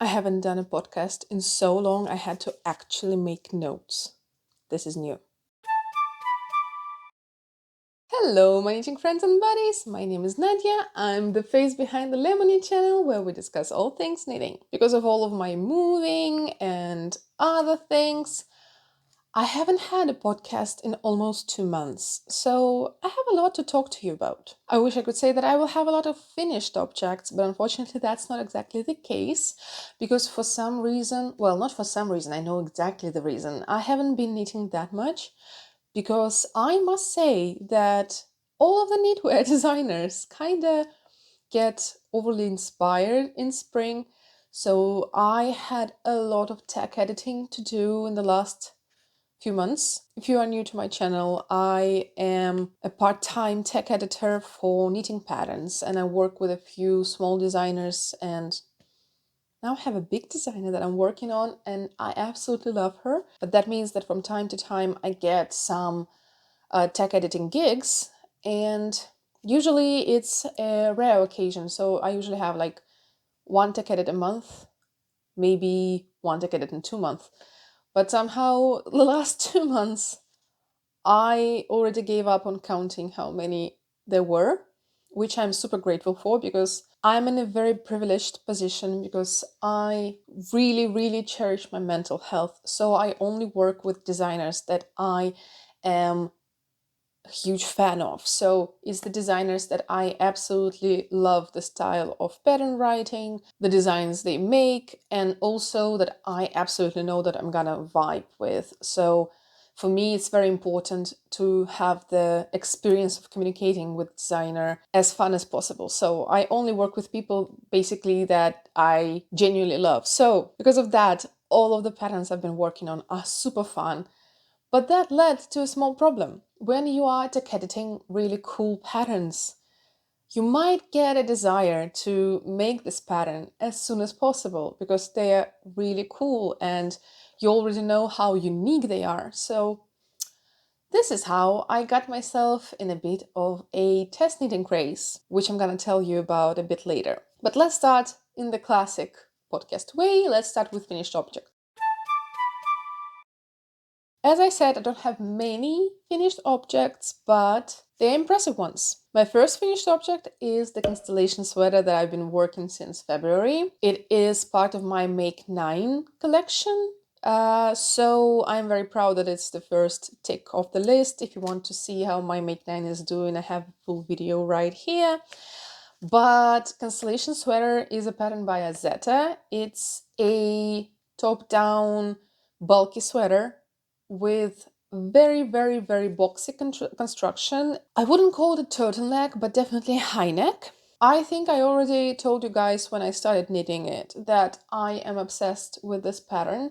I haven't done a podcast in so long, I had to actually make notes. This is new. Hello, my knitting friends and buddies. My name is Nadya. I'm the face behind the Lemonknitting channel where we discuss all things knitting. Because of all of my moving and other things, I haven't had a podcast in almost 2 months, so I have a lot to talk to you about. I wish I could say that I will have a lot of finished objects, but unfortunately that's not exactly the case, because for some reason, well, not for some reason, I know exactly the reason, I haven't been knitting that much, because I must say that all of the knitwear designers kinda get overly inspired in spring, so I had a lot of tech editing to do in the last few months. If you are new to my channel, I am a part-time tech editor for knitting patterns, and I work with a few small designers, and now I have a big designer that I'm working on, and I absolutely love her. But that means that from time to time I get some tech editing gigs, and usually it's a rare occasion. So I usually have like one tech edit a month, maybe one tech edit in 2 months. But somehow the last 2 months I already gave up on counting how many there were, which I'm super grateful for, because I'm in a very privileged position because I really, really cherish my mental health. So I only work with designers that I am a huge fan of. So it's the designers that I absolutely love the style of pattern writing, the designs they make, and also that I absolutely know that I'm gonna vibe with. So for me, it's very important to have the experience of communicating with designer as fun as possible. So I only work with people basically that I genuinely love. So because of that, all of the patterns I've been working on are super fun. But that led to a small problem. When you are tech editing really cool patterns, you might get a desire to make this pattern as soon as possible because they are really cool and you already know how unique they are. So this is how I got myself in a bit of a test knitting craze, which I'm gonna tell you about a bit later. But let's start in the classic podcast way. Let's start with finished object. As I said, I don't have many finished objects, but they're impressive ones. My first finished object is the Constellation sweater that I've been working since February. It is part of my Make 9 collection. So I'm very proud that it's the first tick off the list. If you want to see how my Make 9 is doing, I have a full video right here. But Constellation sweater is a pattern by Azeta. It's a top-down bulky sweater with very, very, very boxy construction. I wouldn't call it a turtleneck, but definitely a high neck. I think I already told you guys when I started knitting it that I am obsessed with this pattern.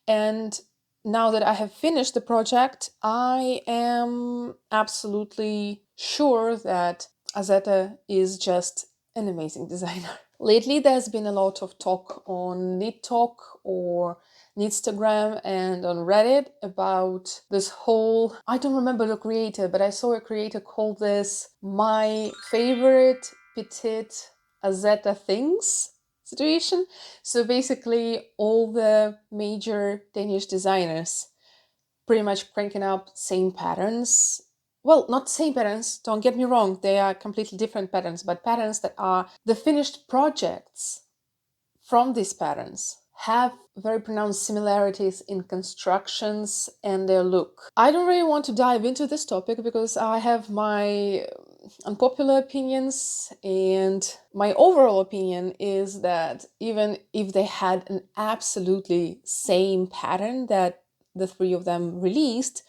And now that I have finished the project, I am absolutely sure that Azeta is just an amazing designer. Lately, there's been a lot of talk on Knit Talk or Instagram and on Reddit about this whole, I don't remember the creator, but I saw a creator call this my favorite petite Azeta things situation. So basically all the major Danish designers pretty much cranking up same patterns. Well, not same patterns, don't get me wrong, they are completely different patterns, but patterns that are the finished projects from these patterns have very pronounced similarities in constructions and their look. I don't really want to dive into this topic because I have my unpopular opinions, and my overall opinion is that even if they had an absolutely same pattern that the three of them released,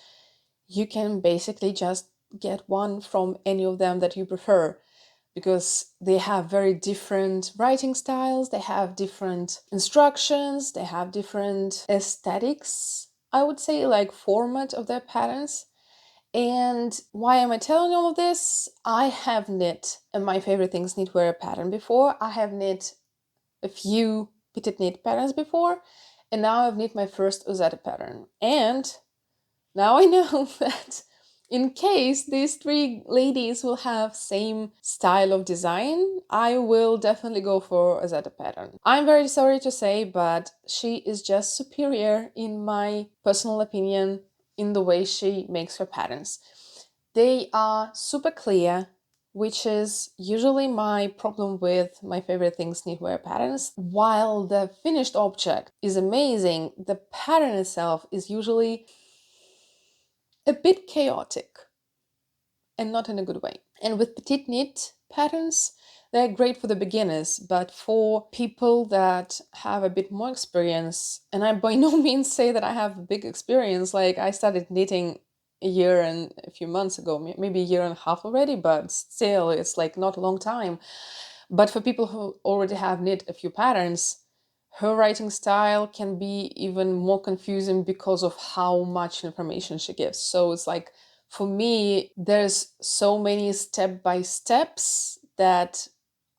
you can basically just get one from any of them that you prefer, because they have very different writing styles, they have different instructions, they have different aesthetics, I would say, like format of their patterns. And why am I telling all of this? I have knit my favorite things knitwear pattern before. I have knit a few petite knit patterns before, and now I've knit my first Ozetta pattern. And now I know that in case these three ladies will have same style of design, I will definitely go for a Zeta pattern. I'm very sorry to say, but she is just superior in my personal opinion in the way she makes her patterns. They are super clear, which is usually my problem with my favorite things knitwear patterns. While the finished object is amazing, the pattern itself is usually a bit chaotic and not in a good way. And with petite knit patterns, they're great for the beginners, but for people that have a bit more experience, and I by no means say that I have a big experience, like I started knitting a year and a few months ago, maybe a year and a half already, but still it's like not a long time. But for people who already have knit a few patterns, her writing style can be even more confusing because of how much information she gives. So it's like, for me, there's so many step-by-steps that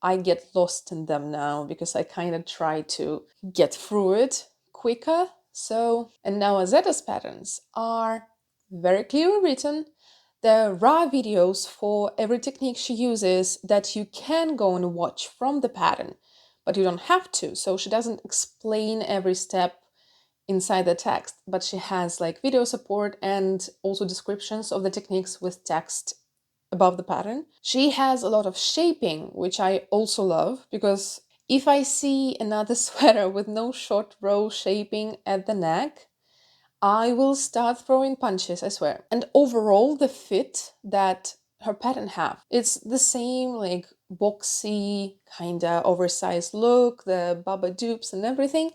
I get lost in them now because I kind of try to get through it quicker. So, and now Azeta's patterns are very clearly written. There are videos for every technique she uses that you can go and watch from the pattern, but you don't have to. So she doesn't explain every step inside the text, but she has like video support and also descriptions of the techniques with text above the pattern. She has a lot of shaping, which I also love, because if I see another sweater with no short row shaping at the neck, I will start throwing punches, I swear. And overall, the fit that her pattern have, it's the same like boxy, kinda oversized look, the baba dupes and everything.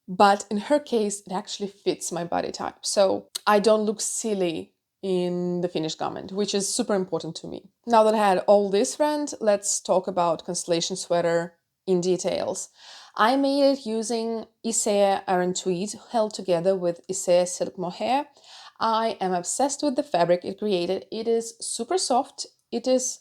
But in her case, it actually fits my body type. So I don't look silly in the finished garment, which is super important to me. Now that I had all this rant, let's talk about Constellation sweater in details. I made it using Isea Aran tweed held together with Isea silk mohair. I am obsessed with the fabric it created. It is super soft. It is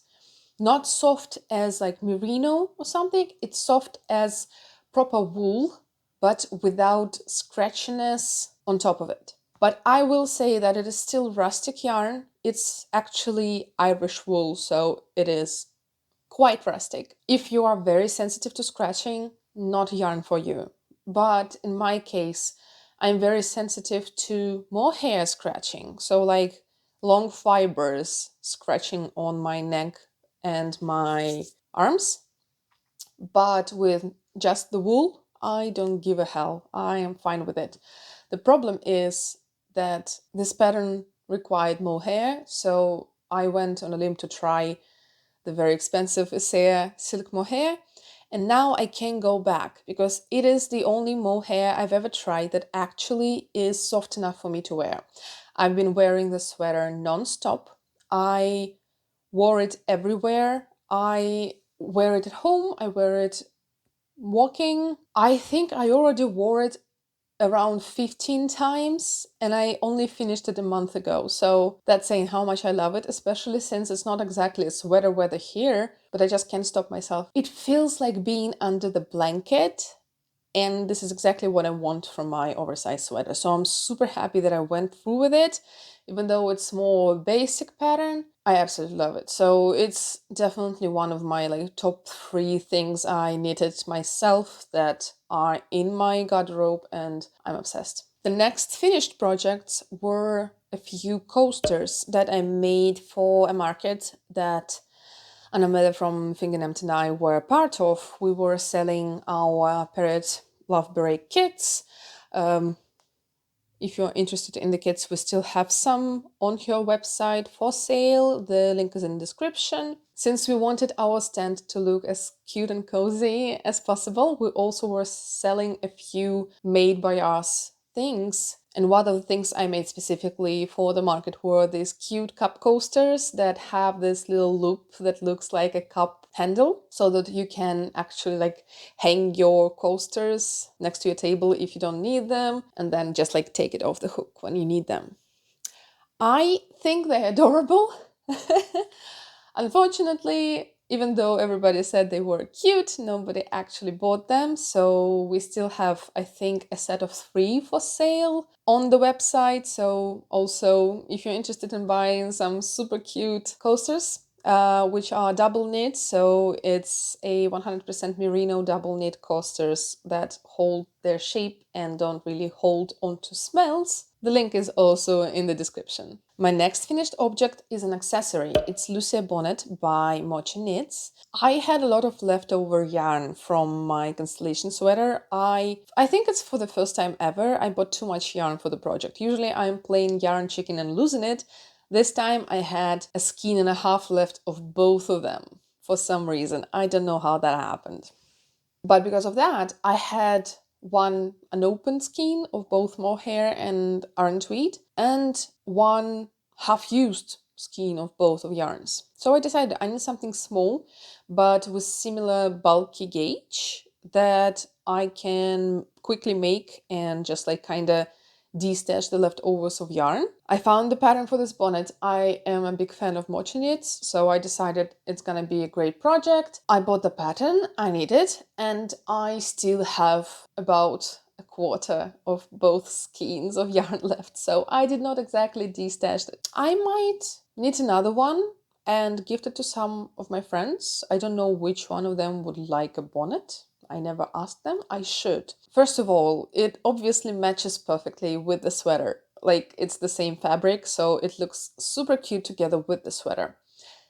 not soft as like merino or something. It's soft as proper wool, but without scratchiness on top of it. But I will say that it is still rustic yarn. It's actually Irish wool, so it is quite rustic. If you are very sensitive to scratching, not yarn for you. But in my case, I'm very sensitive to mohair scratching. So like long fibers scratching on my neck and my arms. But with just the wool, I don't give a hell. I am fine with it. The problem is that this pattern required mohair, so I went on a limb to try the very expensive Isea silk mohair, and now I can go back because it is the only mohair I've ever tried that actually is soft enough for me to wear. I've been wearing the sweater non-stop. I wore it everywhere. I wear it at home, I wear it walking. I think I already wore it around 15 times and I only finished it a month ago. So that's saying how much I love it, especially since it's not exactly a sweater weather here, but I just can't stop myself. It feels like being under the blanket. And this is exactly what I want from my oversized sweater. So I'm super happy that I went through with it. Even though it's more basic pattern, I absolutely love it. So it's definitely one of my like top 3 things I knitted myself that are in my garderobe and I'm obsessed. The next finished projects were a few coasters that I made for a market that Anna from Fingernamed and I were a part of. We were selling our period love beret kits. If you're interested in the kits, we still have some on your website for sale. The link is in the description. Since we wanted our stand to look as cute and cozy as possible, we also were selling a few made by us things. And one of the things I made specifically for the market were these cute cup coasters that have this little loop that looks like a cup handle, so that you can actually like hang your coasters next to your table if you don't need them, and then just like take it off the hook when you need them. I think they're adorable. Unfortunately, Even though everybody said they were cute, nobody actually bought them. So we still have, I think, a set of 3 for sale on the website. So also, if you're interested in buying some super cute coasters, which are double knit. So it's a 100% merino double knit coasters that hold their shape and don't really hold onto smells. The link is also in the description. My next finished object is an accessory. It's Lucia Bonnet by Mochi Knits. I had a lot of leftover yarn from my Constellation sweater. I think it's for the first time ever I bought too much yarn for the project. Usually I'm playing yarn chicken and losing it. This time I had a skein and a half left of both of them for some reason. I don't know how that happened. But because of that, I had an open skein of both mohair and iron tweed, and one half-used skein of both of yarns. So I decided I need something small, but with similar bulky gauge that I can quickly make and just like kind of de-stash the leftovers of yarn. I found the pattern for this bonnet. I am a big fan of mochi knits, so I decided it's gonna be a great project. I bought the pattern, I knit it, and I still have about a quarter of both skeins of yarn left, so I did not exactly de-stash it. I might knit another one and gift it to some of my friends. I don't know which one of them would like a bonnet. I never asked them. I should. First of all, it obviously matches perfectly with the sweater. Like, it's the same fabric, so it looks super cute together with the sweater.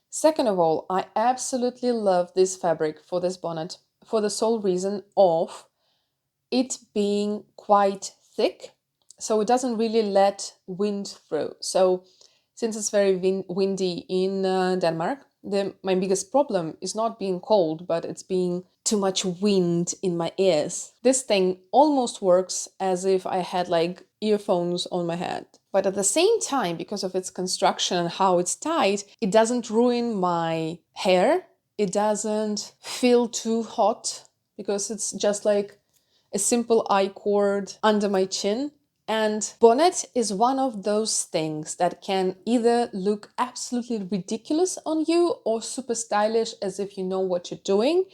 Second of all, I absolutely love this fabric for this bonnet for the sole reason of it being quite thick, so it doesn't really let wind through. So since it's very windy in Denmark, my biggest problem is not being cold, but it's being too much wind in my ears. This thing almost works as if I had like earphones on my head. But at the same time, because of its construction and how it's tied, it doesn't ruin my hair. It doesn't feel too hot because it's just like a simple I-cord under my chin. And bonnet is one of those things that can either look absolutely ridiculous on you or super stylish as if you know what you're doing.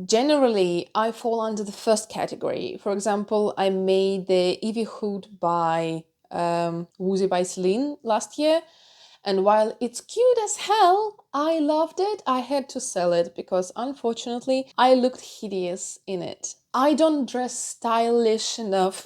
Generally, I fall under the first category. For example, I made the Evie hood by Woozy by Celine last year. And while it's cute as hell, I loved it. I had to sell it because unfortunately I looked hideous in it. I don't dress stylish enough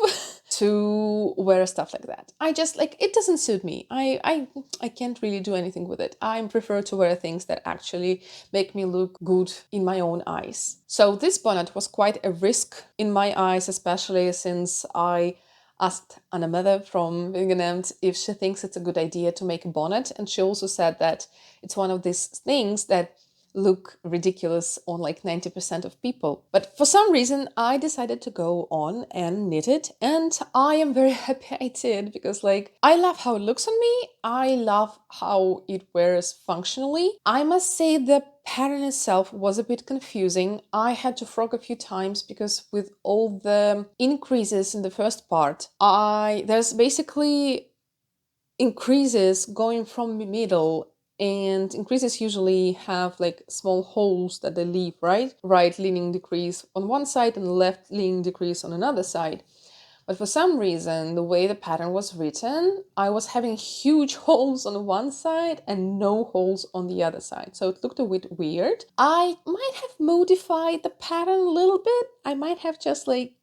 to wear stuff like that. I just like, it doesn't suit me. I can't really do anything with it. I prefer to wear things that actually make me look good in my own eyes. So this bonnet was quite a risk in my eyes, especially since I asked Anna Mother from Wingenemt if she thinks it's a good idea to make a bonnet, and she also said that it's one of these things that look ridiculous on like 90% of people. But for some reason I decided to go on and knit it, and I am very happy I did, because like I love how it looks on me. I love how it wears functionally. I must say the pattern itself was a bit confusing. I had to frog a few times because with all the increases in the first part, there's basically increases going from the middle, and increases usually have like small holes that they leave, right? Right leaning decrease on one side and left leaning decrease on another side. But for some reason, the way the pattern was written, I was having huge holes on one side and no holes on the other side. So it looked a bit weird. I might have modified the pattern a little bit. I might have just like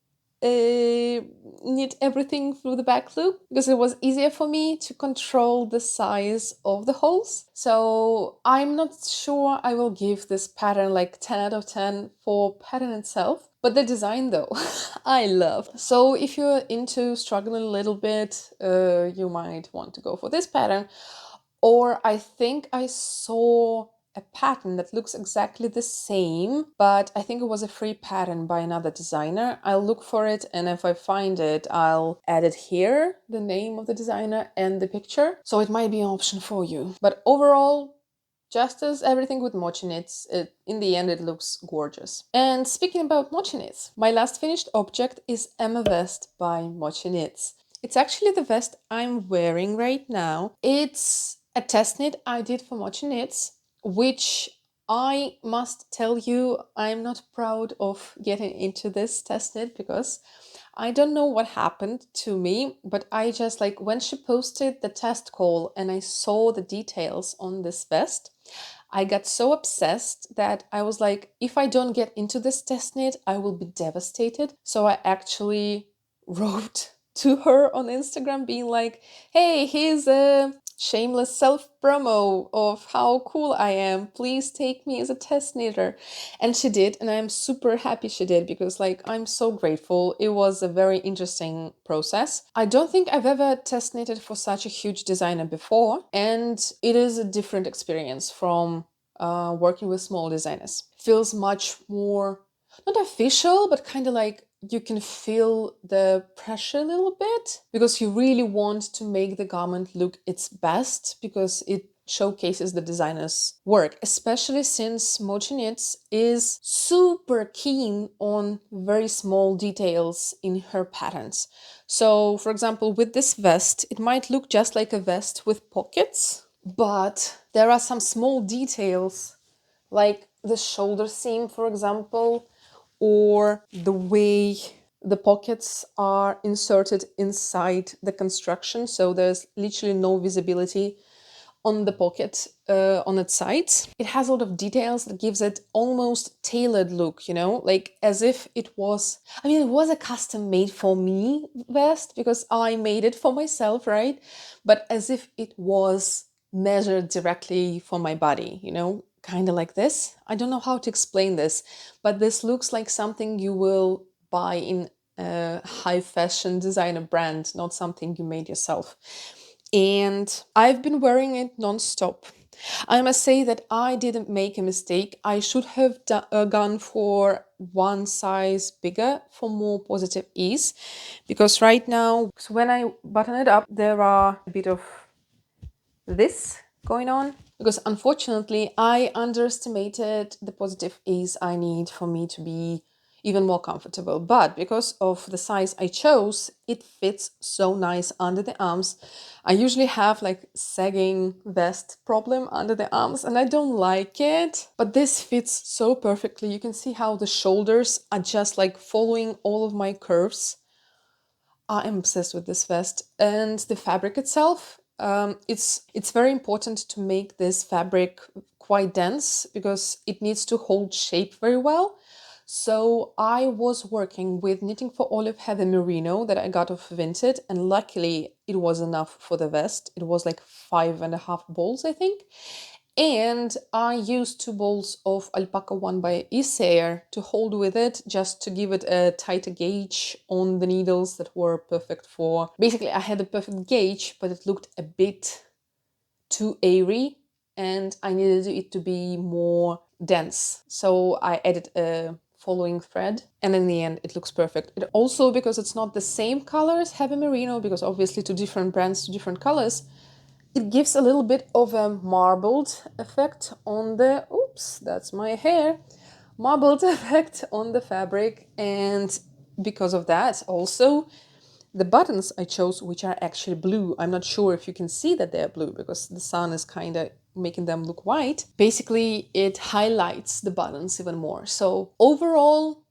knit everything through the back loop because it was easier for me to control the size of the holes. So I'm not sure I will give this pattern like 10 out of 10 for pattern itself, but the design though, I love. So if you're into struggling a little bit, you might want to go for this pattern. Or I think I saw a pattern that looks exactly the same, but I think it was a free pattern by another designer. I'll look for it, and if I find it, I'll add it here, the name of the designer and the picture. So it might be an option for you. But overall, just as everything with mochi knits, in the end it looks gorgeous. And speaking about mochi knits, my last finished object is Emma Vest by Mochi Knits. It's actually the vest I'm wearing right now. It's a test knit I did for Mochi Knits, which I must tell you, I'm not proud of getting into this test knit because I don't know what happened to me, but I just like when she posted the test call and I saw the details on this vest, I got so obsessed that I was like, if I don't get into this test knit, I will be devastated. So I actually wrote to her on Instagram being like, hey, here's a shameless self promo of how cool I am. Please take me as a test knitter. And she did, and I'm super happy she did because like I'm so grateful. It was a very interesting process. I don't think I've ever test knitted for such a huge designer before, and it is a different experience from working with small designers. Feels much more not official, but kind of like you can feel the pressure a little bit because you really want to make the garment look its best because it showcases the designer's work, especially since Mochi Knits is super keen on very small details in her patterns. So, for example, with this vest, it might look just like a vest with pockets, but there are some small details like the shoulder seam, for example, or the way the pockets are inserted inside the construction. So there's literally no visibility on the pocket on its sides. It has a lot of details that gives it almost tailored look, you know, like as if it was, I mean, it was a custom made for me vest because I made it for myself, right? But as if it was measured directly for my body, you know, kind of like this. I don't know how to explain this, but this looks like something you will buy in a high fashion designer brand, not something you made yourself. And I've been wearing it non-stop. I must say that I didn't make a mistake. I should have gone for one size bigger for more positive ease, because right now, so when I button it up, there are a bit of this going on, because unfortunately I underestimated the positive ease I need for me to be even more comfortable. But because of the size I chose, it fits so nice under the arms. I usually have like sagging vest problem under the arms and I don't like it, but this fits so perfectly. You can see how the shoulders are just like following all of my curves. I am obsessed with this vest, and the fabric itself. It's very important to make this fabric quite dense because it needs to hold shape very well. So I was working with Knitting for Olive Heather Merino that I got off Vinted, and luckily it was enough for the vest. It was like 5.5 balls, I think. And I used 2 balls of Alpaca One by Isair to hold with it, just to give it a tighter gauge on the needles that were perfect for... Basically, I had a perfect gauge, but it looked a bit too airy and I needed it to be more dense. So I added a following thread, and in the end it looks perfect. It also, because it's not the same color as Heavy Merino, because obviously two different brands, two different colors, it gives a little bit of a marbled effect on the, oops, that's my hair, marbled effect on the fabric. And because of that, also the buttons I chose, which are actually blue, I'm not sure if you can see that they're blue because the sun is kind of making them look white. Basically, it highlights the buttons even more. So overall,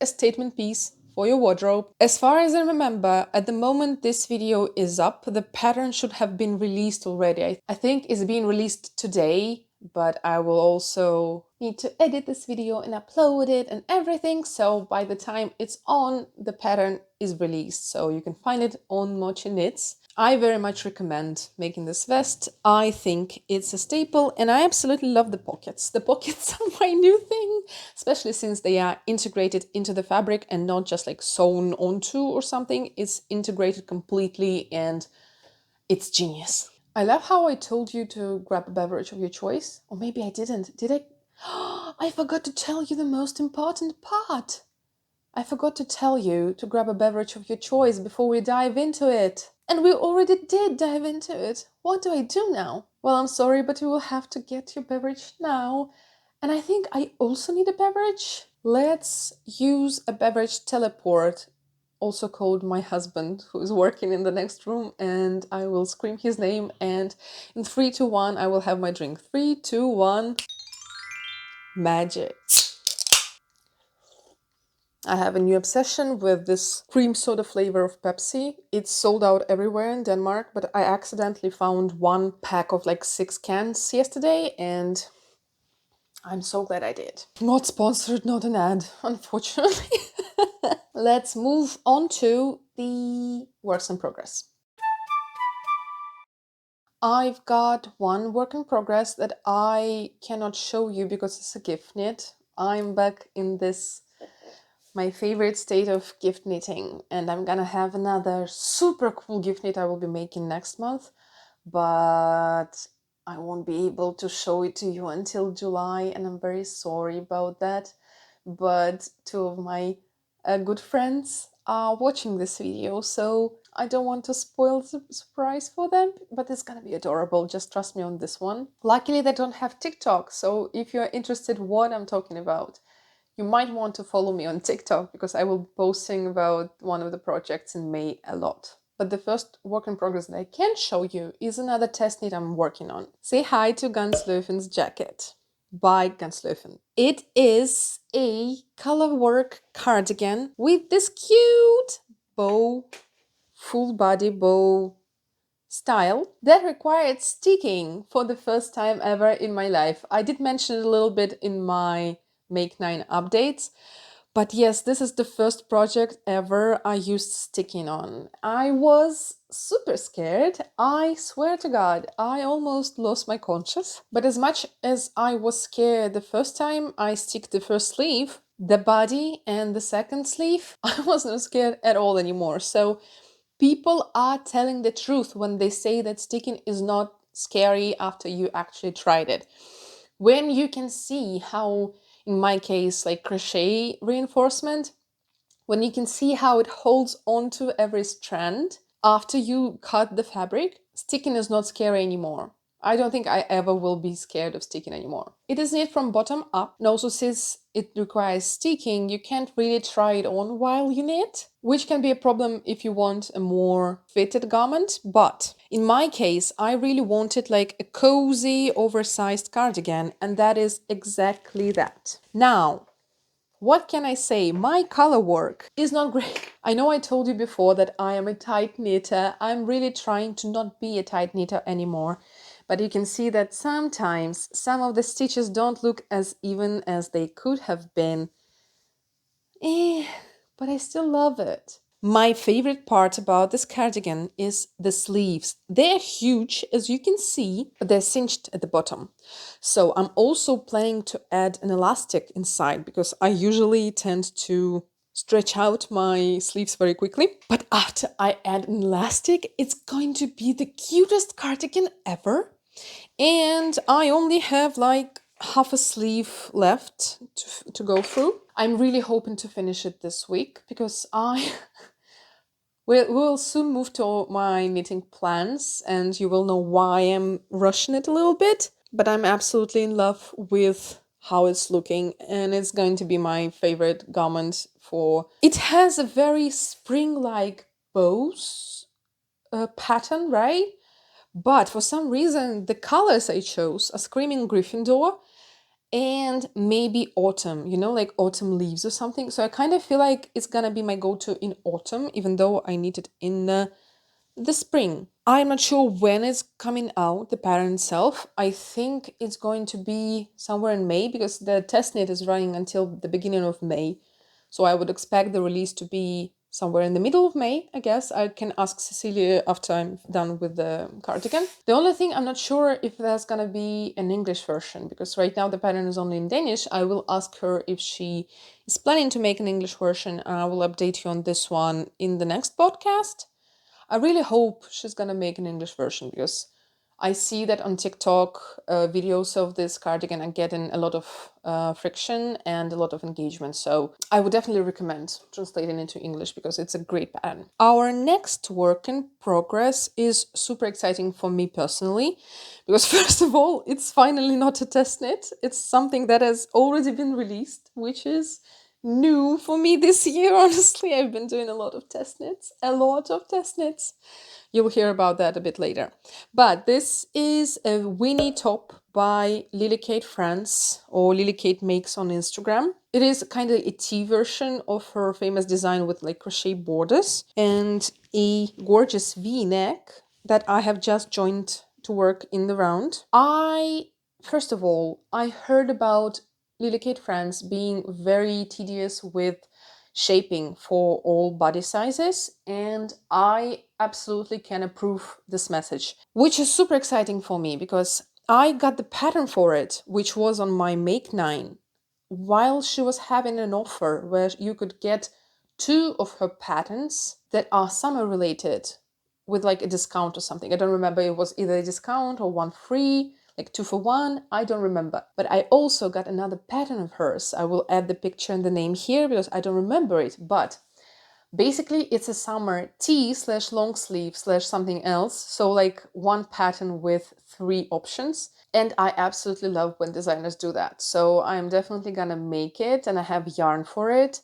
a statement piece for your wardrobe. As far as I remember, at the moment this video is up, the pattern should have been released already. I think it's being released today, but I will also need to edit this video and upload it and everything. So by the time it's on, the pattern is released. So you can find it on Mochi Knits. I very much recommend making this vest. I think it's a staple and I absolutely love the pockets. The pockets are my new thing, especially since they are integrated into the fabric and not just like sewn onto or something. It's integrated completely and it's genius. I love how I told you to grab a beverage of your choice. Or maybe I didn't. Did I? I forgot to tell you the most important part. I forgot to tell you to grab a beverage of your choice before we dive into it. And we already did dive into it. What do I do now? Well, I'm sorry, but you will have to get your beverage now. And I think I also need a beverage. Let's use a beverage teleport, also called my husband, who is working in the next room, and I will scream his name, and in 3, 2, 1, I will have my drink. 3, 2, 1. magic. I have a new obsession with this cream soda flavor of Pepsi. It's sold out everywhere in Denmark, but I accidentally found one pack of like 6 cans yesterday, and I'm so glad I did. Not sponsored, not an ad, unfortunately. Let's move on to the works in progress. I've got one work in progress that I cannot show you because it's a gift knit. I'm back in this my favorite state of gift knitting, and I'm gonna have another super cool gift knit I will be making next month, but I won't be able to show it to you until July, and I'm very sorry about that. But two of my good friends are watching this video, so I don't want to spoil the surprise for them, but it's gonna be adorable. Just trust me on this one. Luckily, they don't have TikTok, so if you're interested what I'm talking about, you might want to follow me on TikTok because I will be posting about one of the projects in May a lot. But the first work in progress that I can show you is another test knit I'm working on. Say hi to Garnsløjfens jacket by Garnsløjfen. It is a color work cardigan with this cute bow, full body bow style that required sticking for the first time ever in my life. I did mention it a little bit in my Make 9 updates, but yes, this is the first project ever I used sticking on. I was super scared. I swear to God, I almost lost my conscience. But as much as I was scared the first time I stick the first sleeve, the body and the second sleeve, I was not scared at all anymore. So people are telling the truth when they say that sticking is not scary after you actually tried it. When you can see how, in my case, like crochet reinforcement, when you can see how it holds onto every strand after you cut the fabric, sticking is not scary anymore. I don't think I ever will be scared of sticking anymore. It is knit from bottom up, and also since it requires sticking, you can't really try it on while you knit, which can be a problem if you want a more fitted garment. But in my case, I really wanted like a cozy, oversized cardigan, and that is exactly that. Now, what can I say? My color work is not great. I know I told you before that I am a tight knitter. I'm really trying to not be a tight knitter anymore. But you can see that sometimes some of the stitches don't look as even as they could have been. But I still love it. My favorite part about this cardigan is the sleeves. They're huge, as you can see, but they're cinched at the bottom. So I'm also planning to add an elastic inside because I usually tend to stretch out my sleeves very quickly. But after I add an elastic, it's going to be the cutest cardigan ever. And I only have like half a sleeve left to go through. I'm really hoping to finish it this week because we'll soon move to my knitting plans, and you will know why I'm rushing it a little bit. But I'm absolutely in love with how it's looking, and it's going to be my favorite garment for... It has a very spring-like bows pattern, right? But for some reason, the colors I chose are screaming Gryffindor and maybe autumn, like autumn leaves or something. So I kind of feel like it's gonna be my go-to in autumn, even though I need it in the spring. I'm not sure when it's coming out, the pattern itself. I think it's going to be somewhere in May because the test knit is running until the beginning of May. So I would expect the release to be somewhere in the middle of May, I guess. I can ask Cecilia after I'm done with the cardigan. The only thing, I'm not sure if there's gonna be an English version because right now the pattern is only in Danish. I will ask her if she is planning to make an English version, and I will update you on this one in the next podcast. I really hope she's gonna make an English version because I see that on TikTok, videos of this cardigan are getting a lot of friction and a lot of engagement. So I would definitely recommend translating it into English because it's a great pattern. Our next work in progress is super exciting for me personally because first of all, it's finally not a test knit. It's something that has already been released, which is new for me this year, honestly. I've been doing a lot of test knits, a lot of test knits. You'll hear about that a bit later. But this is a Winnie top by Lily Kate France, or Lily Kate Makes on Instagram. It is kind of a tea version of her famous design with like crochet borders and a gorgeous V-neck that I have just joined to work in the round. First of all, I heard about Lily Kate France being very tedious with shaping for all body sizes, and I absolutely can approve this message, which is super exciting for me because I got the pattern for it, which was on my Make 9, while she was having an offer where you could get two of her patterns that are summer related with like a discount or something. I don't remember, it was either a discount or one free, like 2 for 1. I don't remember. But I also got another pattern of hers. I will add the picture and the name here because I don't remember it. But basically, it's a summer tee slash long sleeve slash something else. So like one pattern with 3 options. And I absolutely love when designers do that. So I'm definitely gonna make it, and I have yarn for it.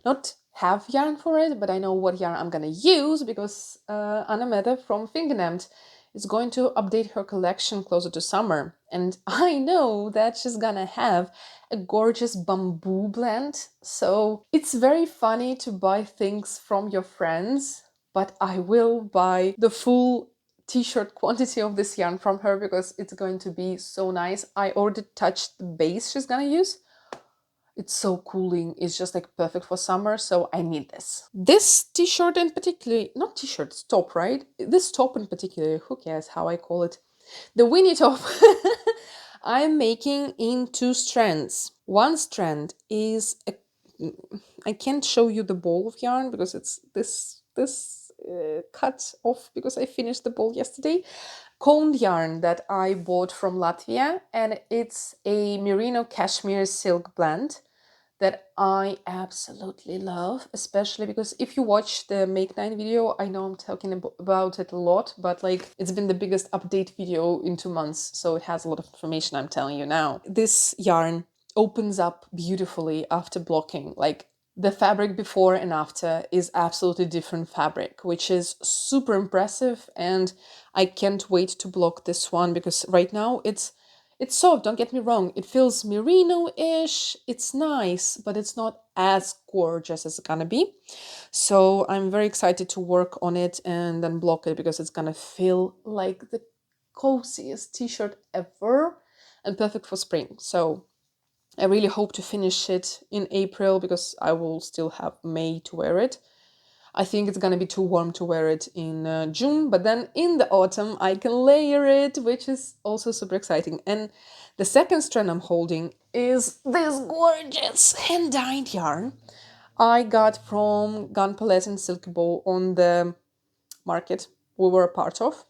Not have yarn for it, but I know what yarn I'm gonna use because Anna Mette from Fingernamed is going to update her collection closer to summer. And I know that she's gonna have a gorgeous bamboo blend. So it's very funny to buy things from your friends, but I will buy the full t-shirt quantity of this yarn from her because it's going to be so nice. I already touched the base she's gonna use. It's so cooling. It's just like perfect for summer, so I need this. This t-shirt in particular, not t-shirt, it's top, right? This top in particular, who cares how I call it? The Winnie top I'm making in 2 strands. One strand is I can't show you the ball of yarn because it's this cut off because I finished the ball yesterday. Coned yarn that I bought from Latvia, and it's a merino cashmere silk blend that I absolutely love, especially because if you watch the Make 9 video, I know I'm talking about it a lot, but like it's been the biggest update video in 2 months, so it has a lot of information I'm telling you now. This yarn opens up beautifully after blocking. Like the fabric before and after is absolutely different fabric, which is super impressive, and I can't wait to block this one because right now it's soft, don't get me wrong. It feels merino-ish. It's nice, but it's not as gorgeous as it's gonna be. So I'm very excited to work on it and then block it because it's gonna feel like the coziest t-shirt ever and perfect for spring. So I really hope to finish it in April because I will still have May to wear it. I think it's gonna be too warm to wear it in June, but then in the autumn I can layer it, which is also super exciting. And the second strand I'm holding is this gorgeous hand-dyed yarn I got from Gunpalette and Silky Bow on the market we were a part of.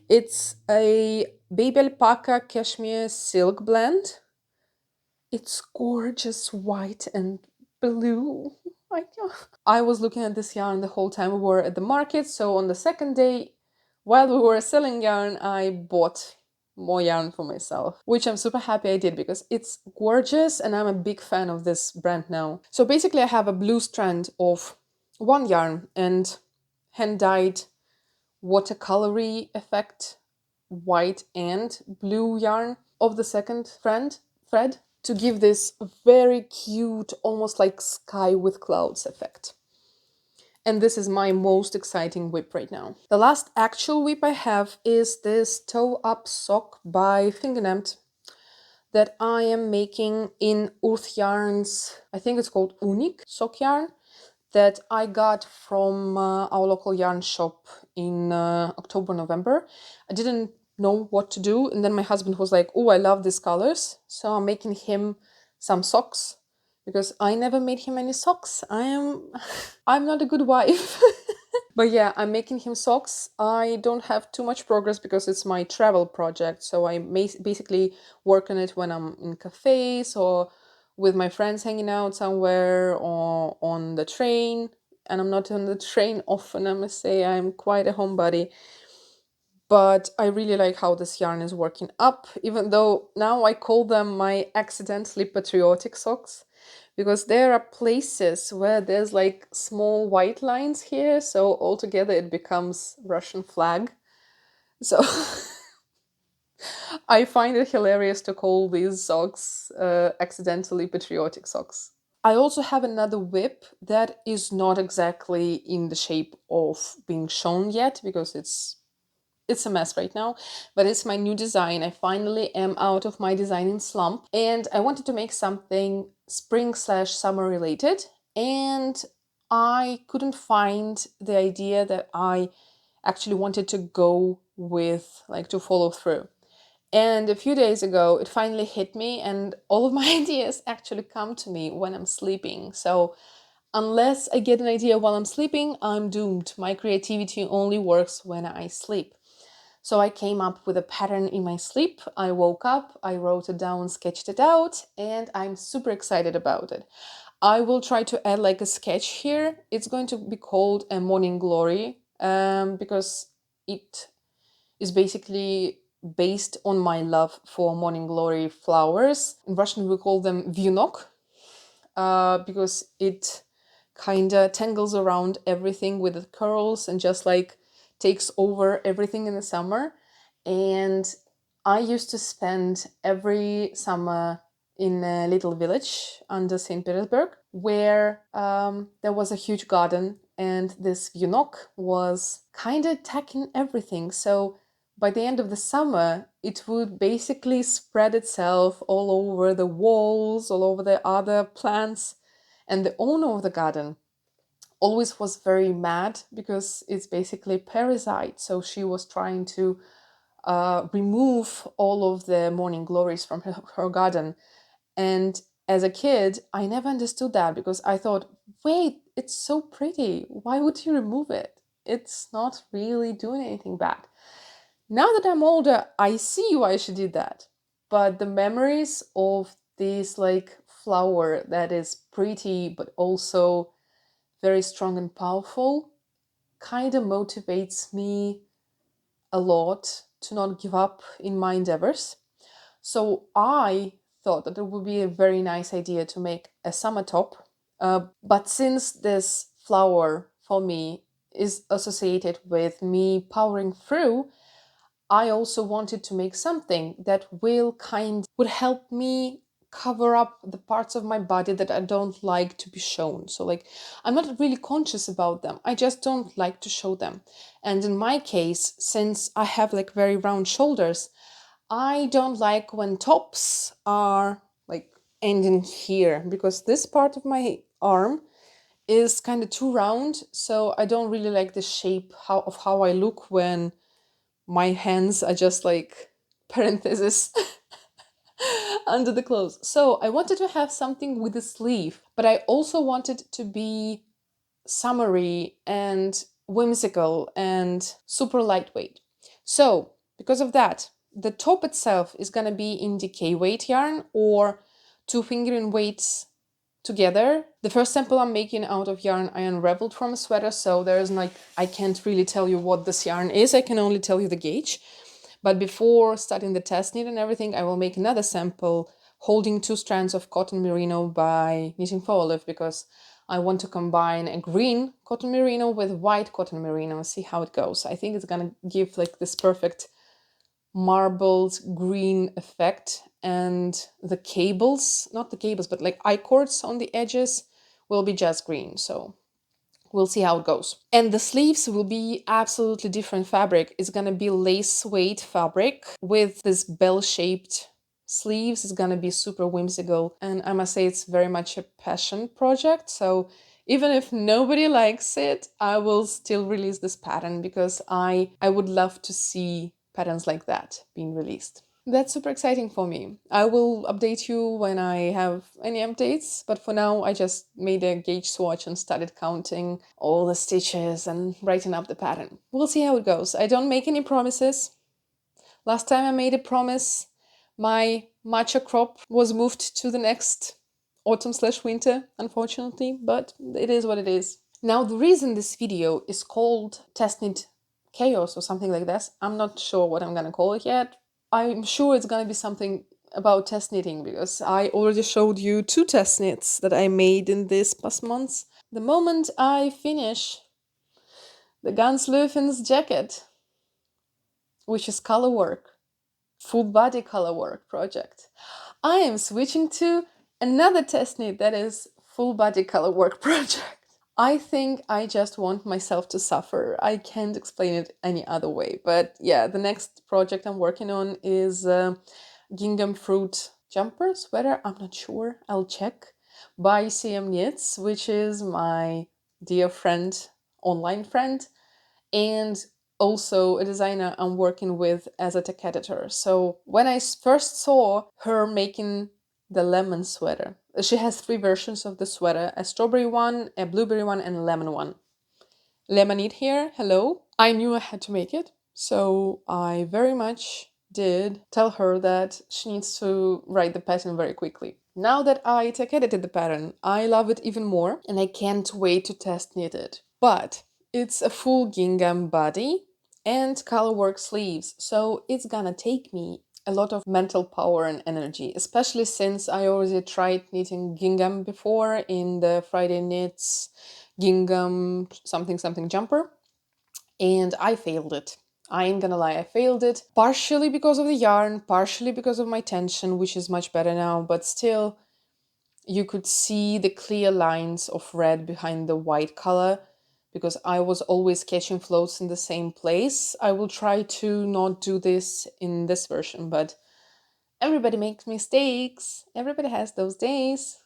It's a baby alpaca cashmere silk blend. It's gorgeous white and blue. I was looking at this yarn the whole time we were at the market, so on the second day, while we were selling yarn, I bought more yarn for myself, which I'm super happy I did because it's gorgeous and I'm a big fan of this brand now. So basically I have a blue strand of one yarn and hand-dyed watercolory effect white and blue yarn of the second thread to give this very cute, almost like sky with clouds effect. And this is my most exciting whip right now. The last actual whip I have is this toe-up sock by Fingernamed that I am making in Urth Yarns, I think it's called Unique sock yarn, that I got from our local yarn shop in October, November. I didn't know what to do, and then my husband was like, oh, I love these colors, so I'm making him some socks because I never made him any socks. I'm not a good wife. But yeah, I'm making him socks. I don't have too much progress because it's my travel project, so I basically work on it when I'm in cafes or with my friends hanging out somewhere or on the train. And I'm not on the train often, I must say. I'm quite a homebody. But I really like how this yarn is working up, even though now I call them my accidentally patriotic socks, because there are places where there's like small white lines here, so altogether it becomes Russian flag. So I find it hilarious to call these socks accidentally patriotic socks. I also have another whip that is not exactly in the shape of being shown yet because it's a mess right now, but it's my new design. I finally am out of my designing slump and I wanted to make something spring slash summer related, and I couldn't find the idea that I actually wanted to go with, like to follow through. And a few days ago, it finally hit me, and all of my ideas actually come to me when I'm sleeping. So, unless I get an idea while I'm sleeping, I'm doomed. My creativity only works when I sleep. So, I came up with a pattern in my sleep. I woke up, I wrote it down, sketched it out, and I'm super excited about it. I will try to add like a sketch here. It's going to be called a morning glory because it is basically based on my love for morning glory flowers. In Russian, we call them vynok because it kind of tangles around everything with the curls and just like takes over everything in the summer. And I used to spend every summer in a little village under St. Petersburg where there was a huge garden, and this vynok was kind of attacking everything. So by the end of the summer, it would basically spread itself all over the walls, all over the other plants. And the owner of the garden always was very mad because it's basically parasite. So she was trying to remove all of the morning glories from her garden. And as a kid, I never understood that because I thought, wait, it's so pretty. Why would you remove it? It's not really doing anything bad. Now that I'm older, I see why she did that. But the memories of this like flower that is pretty but also very strong and powerful kind of motivates me a lot to not give up in my endeavors. So I thought that it would be a very nice idea to make a summer top. But since this flower for me is associated with me powering through, I also wanted to make something that would help me cover up the parts of my body that I don't like to be shown. So like I'm not really conscious about them. I just don't like to show them. And in my case, since I have like very round shoulders, I don't like when tops are like ending here because this part of my arm is kind of too round, so I don't really like the shape of how I look when my hands are just like parentheses under the clothes. So I wanted to have something with a sleeve, but I also wanted to be summery and whimsical and super lightweight. So because of that, the top itself is going to be in DK weight yarn or two fingering weights together. The first sample I'm making out of yarn I unraveled from a sweater, so there's like, I can't really tell you what this yarn is, I can only tell you the gauge. But before starting the test knit and everything, I will make another sample holding two strands of cotton merino by Knitting for Olive because I want to combine a green cotton merino with white cotton merino and see how it goes. I think it's gonna give like this perfect marbled green effect, and the cables, not the cables, but like I-cords on the edges will be just green. So we'll see how it goes. And the sleeves will be absolutely different fabric. It's gonna be lace suede fabric with this bell-shaped sleeves. It's gonna be super whimsical. And I must say it's very much a passion project. So even if nobody likes it, I will still release this pattern because I would love to see patterns like that being released. That's super exciting for me. I will update you when I have any updates, but for now I just made a gauge swatch and started counting all the stitches and writing up the pattern. We'll see how it goes. I don't make any promises. Last time I made a promise, my matcha crop was moved to the next autumn/winter, unfortunately, but it is what it is. Now, the reason this video is called Test Knit Chaos or something like this, I'm not sure what I'm gonna call it yet. I'm sure it's gonna be something about test knitting because I already showed you 2 test knits that I made in this past months. The moment I finish the Garnsløjfens jacket, which is color work, full body color work project, I am switching to another test knit that is full body color work project. I think I just want myself to suffer. I can't explain it any other way. But yeah, the next project I'm working on is gingham fruit jumper sweater. I'm not sure. I'll check. By CM Knits, which is my dear friend, online friend, and also a designer I'm working with as a tech editor. So when I first saw her making the lemon sweater, she has 3 versions of the sweater: a strawberry one, a blueberry one, and a lemon one. Lemonade here, hello. I knew I had to make it, so I very much did tell her that she needs to write the pattern very quickly. Now that I tech edited the pattern, I love it even more and I can't wait to test knit it. But it's a full gingham body and colorwork sleeves, so it's gonna take me a lot of mental power and energy, especially since I already tried knitting gingham before in the Friday Knits gingham something something jumper, and I failed it. I ain't gonna lie, I failed it, partially because of the yarn, partially because of my tension, which is much better now, but still you could see the clear lines of red behind the white color because I was always catching floats in the same place. I will try to not do this in this version, but everybody makes mistakes. Everybody has those days.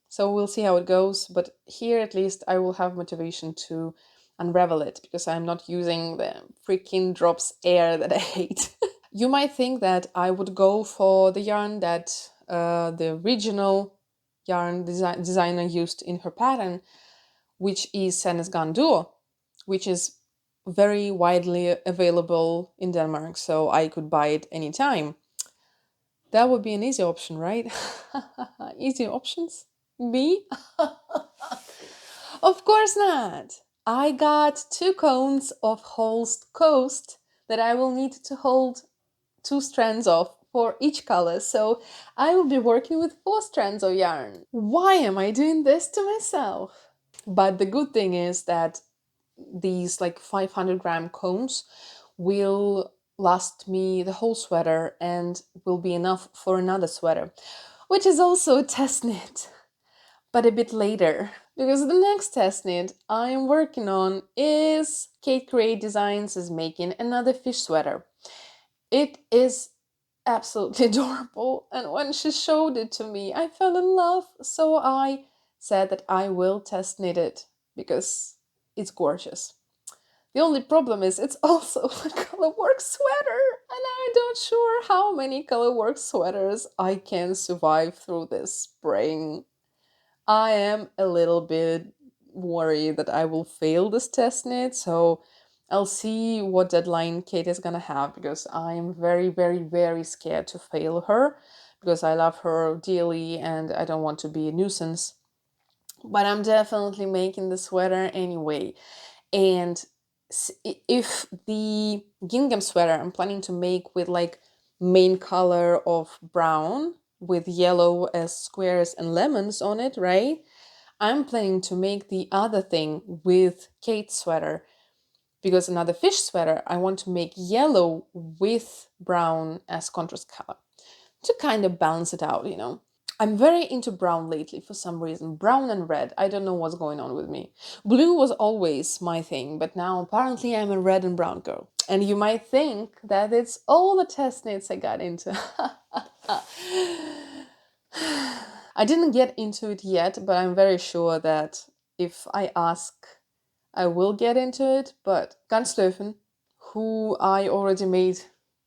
So we'll see how it goes. But here at least I will have motivation to unravel it because I'm not using the freaking drops air that I hate. You might think that I would go for the yarn that the original yarn designer used in her pattern, which is Senesgan Duo, which is very widely available in Denmark, so I could buy it anytime. That would be an easy option, right? Easy options? Me? Of course not! I got 2 cones of Holst Coast that I will need to hold 2 strands of for each color, so I will be working with 4 strands of yarn. Why am I doing this to myself? But the good thing is that these like 500-gram cones will last me the whole sweater and will be enough for another sweater, which is also a test knit, but a bit later. Because the next test knit I'm working on is Kate Create Designs is making another fish sweater. It is absolutely adorable, and when she showed it to me, I fell in love, so I said that I will test knit it because it's gorgeous. The only problem is it's also a colorwork sweater, and I'm not sure how many colorwork sweaters I can survive through this spring. I am a little bit worried that I will fail this test knit, so I'll see what deadline Kate is gonna have because I am very, very, very scared to fail her because I love her dearly and I don't want to be a nuisance. But I'm definitely making the sweater anyway. And if the gingham sweater I'm planning to make with like main color of brown with yellow as squares and lemons on it, right? I'm planning to make the other thing with Kate's sweater because another fish sweater I want to make yellow with brown as contrast color to kind of balance it out, you know. I'm very into brown lately for some reason. Brown and red. I don't know what's going on with me. Blue was always my thing, but now apparently I'm a red and brown girl. And you might think that it's all the test knits I got into. I didn't get into it yet, but I'm very sure that if I ask, I will get into it. But Garnsløjfen, who I already made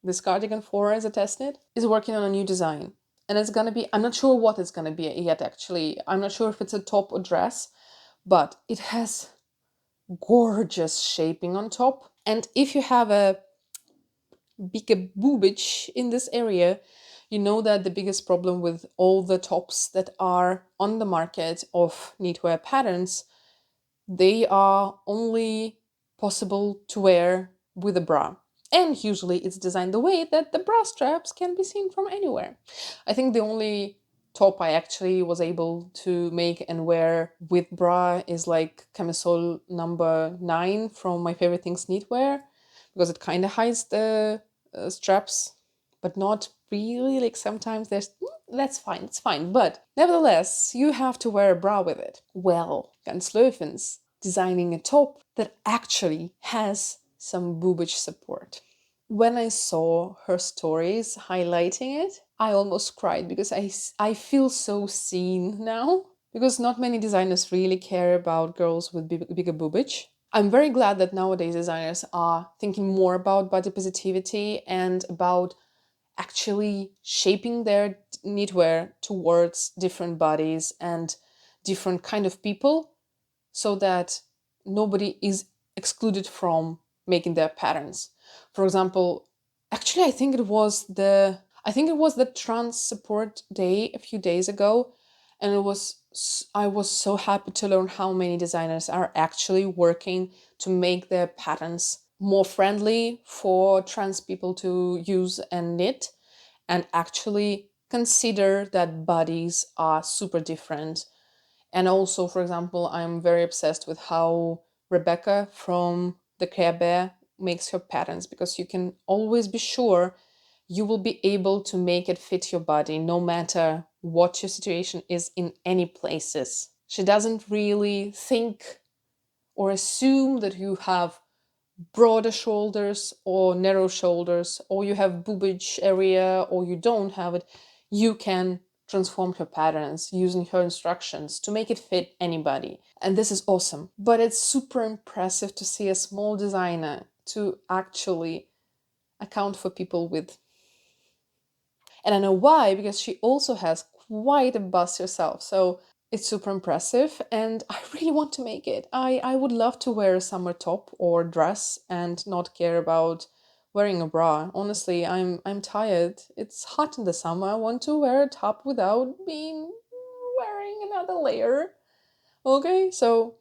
this cardigan for as a test knit, is working on a new design. And it's gonna be, I'm not sure what it's gonna be yet actually. I'm not sure if it's a top or dress, but it has gorgeous shaping on top. And if you have a bigger boobage in this area, you know that the biggest problem with all the tops that are on the market of knitwear patterns, they are only possible to wear with a bra. And usually it's designed the way that the bra straps can be seen from anywhere. I think the only top I actually was able to make and wear with bra is like camisole number 9 from My Favorite Things Knitwear, because it kind of hides the straps, but not really. Like sometimes there's that's fine, it's fine, but nevertheless you have to wear a bra with it. Well, Garnsløjfens designing a top that actually has some boobage support. When I saw her stories highlighting it, I almost cried because I feel so seen now. Because not many designers really care about girls with bigger boobage. I'm very glad that nowadays designers are thinking more about body positivity and about actually shaping their knitwear towards different bodies and different kind of people, so that nobody is excluded from making their patterns. For example, actually I think it was the trans support day a few days ago, and I was so happy to learn how many designers are actually working to make their patterns more friendly for trans people to use and knit, and actually consider that bodies are super different. And also, for example, I'm very obsessed with how Rebecca from the Care Bear makes her patterns, because you can always be sure you will be able to make it fit your body no matter what your situation is in any places. She doesn't really think or assume that you have broader shoulders or narrow shoulders, or you have boobage area or you don't have it. You can transform her patterns using her instructions to make it fit anybody. And this is awesome. But it's super impressive to see a small designer to actually account for people with. And I know why, because she also has quite a bust herself. So it's super impressive and I really want to make it. I would love to wear a summer top or dress and not care about wearing a bra. Honestly, I'm tired. It's hot in the summer. I want to wear a top without being wearing another layer. Okay, so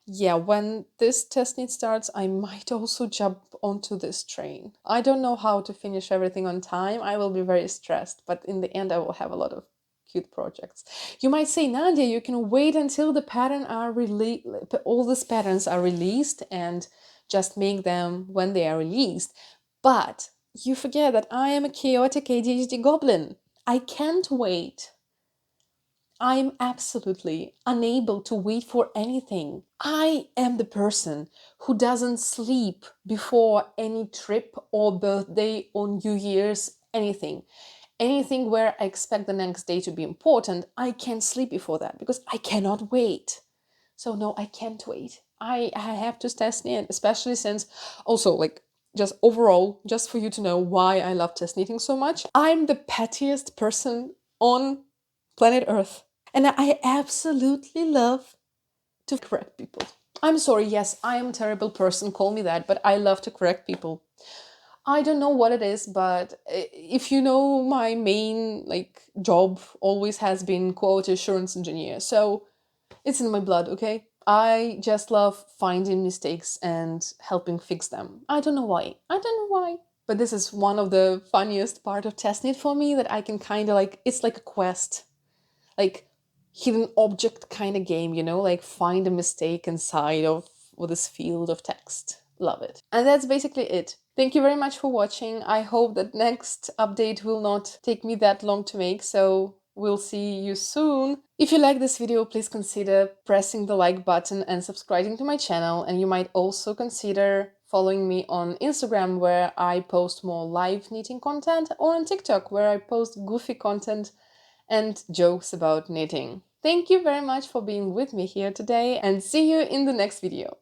yeah, when this test knit starts, I might also jump onto this train. I don't know how to finish everything on time. I will be very stressed, but in the end, I will have a lot of cute projects. You might say, Nadya, you can wait until the pattern are released, all these patterns are released, and just make them when they are released. But you forget that I am a chaotic ADHD goblin. I can't wait. I'm absolutely unable to wait for anything. I am the person who doesn't sleep before any trip or birthday or New Year's, anything. Anything where I expect the next day to be important, I can't sleep before that because I cannot wait. So no, I can't wait. I have to test knit, especially since also like just overall, just for you to know why I love test knitting so much. I'm the pettiest person on planet Earth. And I absolutely love to correct people. I'm sorry, yes, I am a terrible person, call me that, but I love to correct people. I don't know what it is, but if you know, my main like job always has been quality assurance engineer. So it's in my blood, okay? I just love finding mistakes and helping fix them. I don't know why. I don't know why. But this is one of the funniest part of test knit for me, that I can kind of like, it's like a quest. Like hidden object kind of game, you know, like find a mistake inside of this field of text. Love it. And that's basically it. Thank you very much for watching. I hope that next update will not take me that long to make, so we'll see you soon. If you like this video, please consider pressing the like button and subscribing to my channel, and you might also consider following me on Instagram, where I post more live knitting content, or on TikTok, where I post goofy content and jokes about knitting. Thank you very much for being with me here today, and see you in the next video.